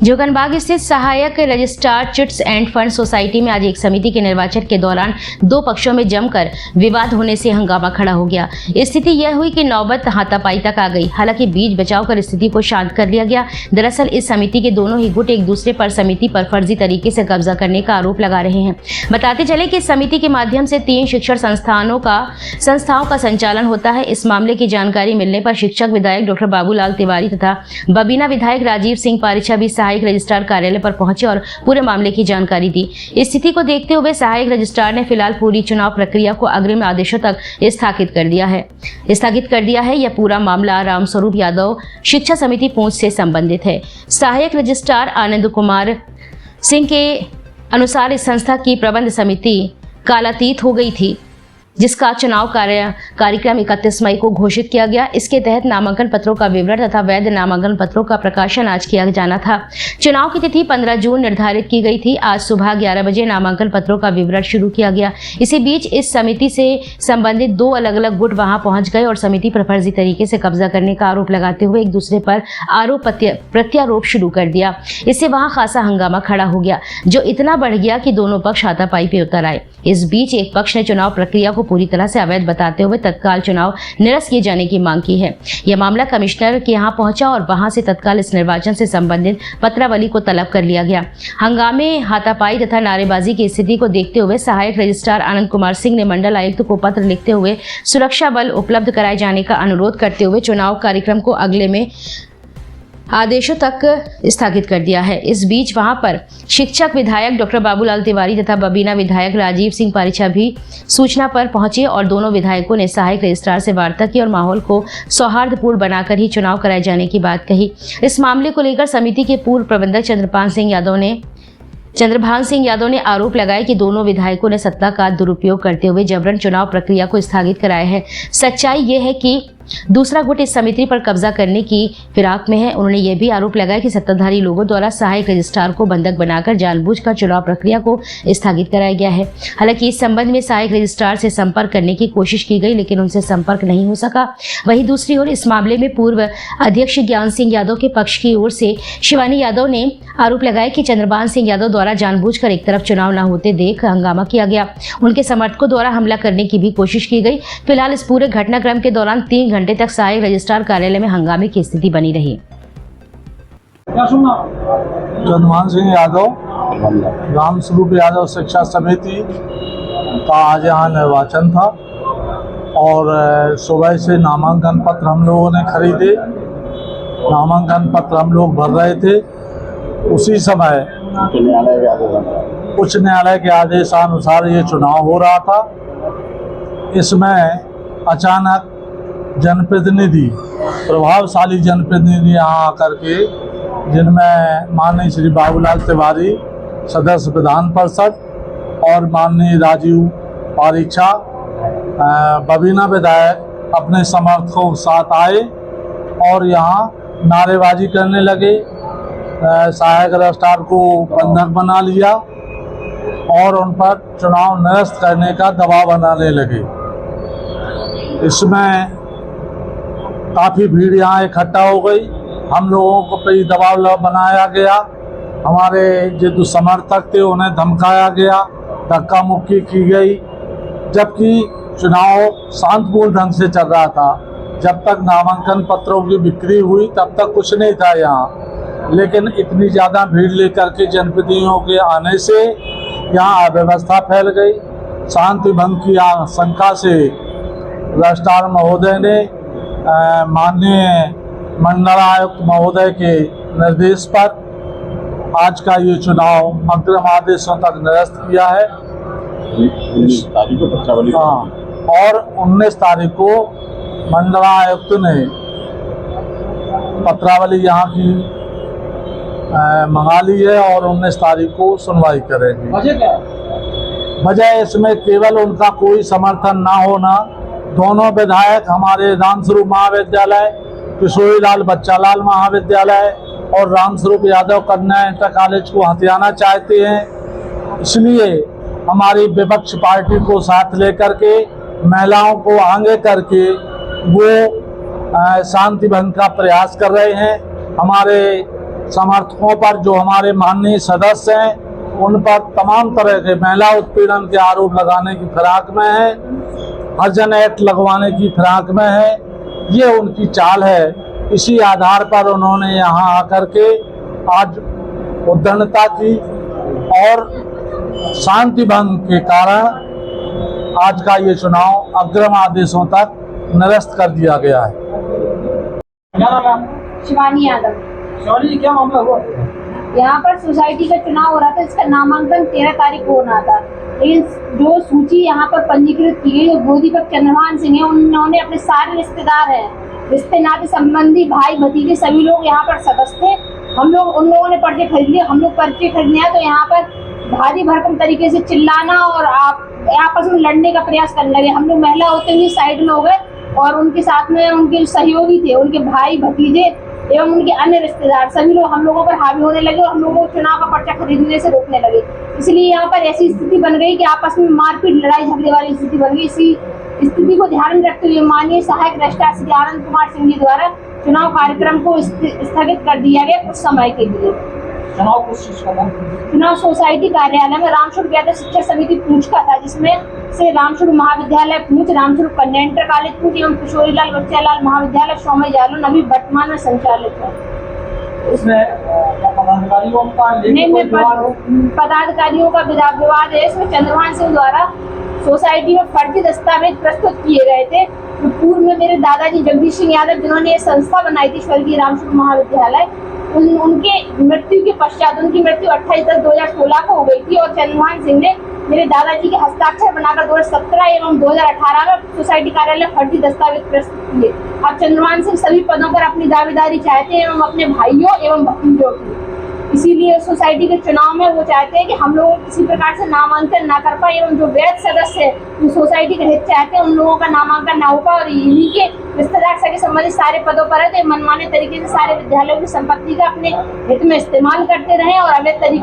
जोगनबाग स्थित सहायक registrar chits end fund society में आज एक समिति के निर्वाचन के दौरान दो पक्षों में जमकर विवाद होने से हंगामा खड़ा हो गया। स्थिति यह हुई कि नौबत हाथापाई तक आ गई। हालांकि बीच बचाव कर स्थिति को शांत कर लिया गया। दरअसल इस समिति के दोनों ही गुट एक दूसरे पर समिति पर फर्जी तरीके से कब्जा करने का आरोप लगा रहे हैं। बताते चले कि समिति के माध्यम से 3 शिक्षण संस्थाओं का संचालन होता है। इस मामले की जानकारी मिलने पर शिक्षक विधायक डॉक्टर बाबूलाल तिवारी तथा बबीना विधायक राजीव सिंह पारिछा भी सहायक रजिस्ट्रार कार्यालय पर पहुंचे और पूरे मामले की जानकारी दी। स्थिति को देखते हुए सहायक रजिस्ट्रार ने फिलहाल पूरी चुनाव प्रक्रिया को अग्रिम आदेशों तक स्थगित कर दिया है। यह पूरा मामला रामस्वरूप यादव शिक्षा समिति पूंछ से संबंधित है। सहायक रजिस्ट्रार आनंद कुमार सिंह के अनुसार इस संस्था की प्रबंध समिति कालातीत हो गई थी, जिसका चुनाव कार्यक्रम 31 मई को घोषित किया गया। इसके तहत नामांकन पत्रों का विवरण तथा वैध नामांकन पत्रों का प्रकाशन आज किया जाना था। चुनाव की तिथि 15 जून निर्धारित की गई थी। आज सुबह 11 बजे नामांकन पत्रों का विवरण शुरू किया गया। इसी बीच इस समिति से संबंधित 2 अलग-अलग गुट वहां पहुंच गए और समिति पर फर्जी तरीके से कब्जा करने का आरोप लगाते हुए एक दूसरे पर आरोप प्रत्यारोप शुरू कर दिया। इससे वहां खासा हंगामा खड़ा हो गया, जो इतना बढ़ गया कि दोनों पक्ष हाथापाई पे उतर आए। इस बीच एक पक्ष ने चुनाव प्रक्रिया को पूरी तरह से अवैध बताते हुए तत्काल चुनाव निरस्त किए जाने की मांग की है। यह मामला कमिश्नर के यहां पहुंचा और वहां से तत्काल इस निर्वाचन से संबंधित पत्रावली को तलब कर लिया गया। हंगामे, हाथापाई तथा नारेबाजी की स्थिति को देखते हुए सहायक रजिस्ट्रार आनंद कुमार सिंह ने मंडल आयुक्त को पत्र लिखते हुए सुरक्षा बल उपलब्ध कराए जाने का अनुरोध करते हुए चुनाव कार्यक्रम को अगले में आदेशों तक स्थगित कर दिया है। इस बीच वहां पर शिक्षक विधायक डॉक्टर बाबूलाल तिवारी तथा बबीना विधायक राजीव सिंह पारिछा भी सूचना पर पहुंचे और दोनों विधायकों ने सहायक रजिस्ट्रार से वार्ता की और माहौल को सौहार्दपूर्ण बनाकर ही चुनाव कराए जाने की बात कही। इस मामले को लेकर समिति के पूर्व प्रबंधक चंद्रभान सिंह यादव ने आरोप लगाया कि दोनों विधायकों ने सत्ता का दुरुपयोग करते हुए जबरन चुनाव प्रक्रिया को स्थगित कराया है। सच्चाई ये है कि दूसरा गुट इस समिति पर कब्जा करने की फिराक में है। उन्होंने यह भी आरोप लगाया कि सत्ताधारी लोगों द्वारा सहायक रजिस्ट्रार को बंधक बनाकर जानबूझकर चुनाव प्रक्रिया को स्थगित कराया गया है। हालांकि इस संबंध में सहायक रजिस्ट्रार से संपर्क करने की कोशिश की गई, लेकिन उनसे संपर्क नहीं हो सका। वहीं दूसरी ओर इस मामले में पूर्व अध्यक्ष ज्ञान सिंह यादव के पक्ष की ओर से शिवानी यादव ने आरोप लगाया कि चंद्रभान सिंह यादव द्वारा जानबूझकर एक तरफ चुनाव न होते देख हंगामा किया गया। उनके समर्थकों द्वारा हमला करने की भी कोशिश की गई। फिलहाल इस पूरे घटनाक्रम के दौरान 3 घंटे तक सहायक रजिस्ट्रार कार्यालय में हंगामे की स्थिति बनी रही। चंद्रभान सिंह यादव, रामस्वरूप यादव शिक्षा समिति का आज यहाँ निर्वाचन था और सुबह से नामांकन पत्र हम लोगों ने खरीदे। नामांकन पत्र हम लोग भर रहे थे। उसी समय उच्च न्यायालय के आदेशानुसार ये चुनाव हो रहा था। इसमें अचानक जनप्रतिनिधि, प्रभावशाली जनप्रतिनिधि यहाँ आकर के, जिनमें माननीय श्री बाबूलाल तिवारी सदस्य विधान परिषद और माननीय राजीव पारिछा बबीना विधायक अपने समर्थकों के साथ आए और यहाँ नारेबाजी करने लगे। सहायक रजिस्ट्रार को बंधक बना लिया और उन पर चुनाव निरस्त करने का दबाव बनाने लगे। इसमें काफ़ी भीड़ यहाँ इकट्ठा हो गई। हम लोगों को पे दबाव बनाया गया। हमारे जो समर्थक थे उन्हें धमकाया गया, धक्का मुक्की की गई। जबकि चुनाव शांतिपूर्ण ढंग से चल रहा था। जब तक नामांकन पत्रों की बिक्री हुई तब तक कुछ नहीं था यहाँ, लेकिन इतनी ज़्यादा भीड़ लेकर के जनप्रतिनिधियों के आने से यहाँ अव्यवस्था फैल गई। शांति भंग की आशंका से रजिस्ट्रार महोदय ने माननीय मंडल आयुक्त महोदय के निर्देश पर आज का ये चुनाव अग्रिम आदेशों तक निरस्त किया है। 19 तारीख को पत्रावली और 19 तारीख को मंडल आयुक्त ने पत्रावली यहाँ की मंगा ली है और 19 तारीख को सुनवाई करेंगे। वजह इसमें केवल उनका कोई समर्थन ना होना। दोनों विधायक हमारे रामस्वरूप महाविद्यालय, किशोरीलाल बच्चालाल महाविद्यालय और रामस्वरूप यादव कन्या इंटर कॉलेज को हथियाना चाहते हैं। इसलिए हमारी विपक्ष पार्टी को साथ लेकर के, महिलाओं को आगे करके वो शांति भंग का प्रयास कर रहे हैं। हमारे समर्थकों पर, जो हमारे माननीय सदस्य हैं, उन पर तमाम तरह के महिला उत्पीड़न के आरोप लगाने की फिराक में है, हरिजन एक्ट लगवाने की फिराक में है। ये उनकी चाल है। इसी आधार पर उन्होंने यहाँ आकर के आज उद्दंडता की और शांति भंग के कारण आज का ये चुनाव अग्रिम आदेशों तक निरस्त कर दिया गया है। क्या नाम है आपका? शिवानी यादव। शिवानी जी, क्या मामला हुआ? यहाँ पर सोसाइटी का चुनाव हो रहा था, इसका नामांकन 13 तारीख को होना था, लेकिन जो सूची यहाँ पर पंजीकृत की गई, वो दीपक चंद्रभान सिंह है। उन्होंने अपने सारे रिश्तेदार हैं, रिश्ते नाते संबंधी, भाई भतीजे सभी लोग यहाँ पर सदस्य थे। हम लोग, उन लोगों ने पर्चे खरीद लिए, हम लोग पर्चे खरीदने आए तो यहाँ पर भारी भरकम तरीके से चिल्लाना और आपस में लड़ने का प्रयास करने लगे। हम लोग महिला होते हुए साइड में हो गए और उनके साथ में उनके सहयोगी थे, उनके भाई भतीजे एवं उनके अन्य रिश्तेदार सभी लोग हम लोगों पर हावी होने लगे और हम लोगों को चुनाव का पर्चा खरीदने से रोकने लगे। इसलिए यहाँ पर ऐसी स्थिति बन गई कि आपस में मारपीट, लड़ाई झगड़े वाली स्थिति बन गई। इसी स्थिति को ध्यान में रखते हुए माननीय सहायक रजिस्ट्रार श्री आनंद कुमार सिंह जी द्वारा चुनाव कार्यक्रम को स्थगित कर दिया गया कुछ समय के लिए। चुनाव किस चीज का था? चुनाव सोसाइटी कार्यालय में रामस्वरूप यादव शिक्षा समिति पूंछ का था, जिसमें से रामस्वरूप महाविद्यालय पूंछ, रामस्वरूप कन्या इंटर कॉलेज पूंछ एवं किशोरीलाल बच्चालाल महाविद्यालय सौम्य जालन अभी वर्तमान में संचालित है। इसमें पदाधिकारियों का पदाधिकारियों का विवाद है। इसमें चंद्रभान सिंह द्वारा सोसाइटी में फर्जी दस्तावेज प्रस्तुत किए गए थे। तो पूर्व में मेरे दादाजी जगदीश सिंह यादव, जिन्होंने ये संस्था बनाई थी स्वर्गीय रामस्वरूप महाविद्यालय, उनके मृत्यु के पश्चात, उनकी मृत्यु 28/10/2016 को हो गई थी और चंद्रभान सिंह ने मेरे दादाजी के हस्ताक्षर बनाकर 2017 एवं 2018 में सोसाइटी कार्यालय फर्जी दस्तावेज प्रस्तुत किए। अब चंद्रभान सिंह सभी पदों पर अपनी दावेदारी चाहते हैं एवं अपने भाइयों एवं भतीजों की। इसीलिए सोसाइटी के चुनाव में वो चाहते हैं कि हम लोग किसी प्रकार से नामांकन ना कर पाए एवं जो वैध सदस्य है, जो सोसाइटी का हित चाहते हैं, उन लोगों का नामांकन ना हो पाए और इन्हीं के रिश्तेदार सके संबंधित सारे पदों पर है तो मनमाने तरीके से सारे विद्यालयों की संपत्ति का अपने हित में इस्तेमाल करते रहे और अवैध तरीके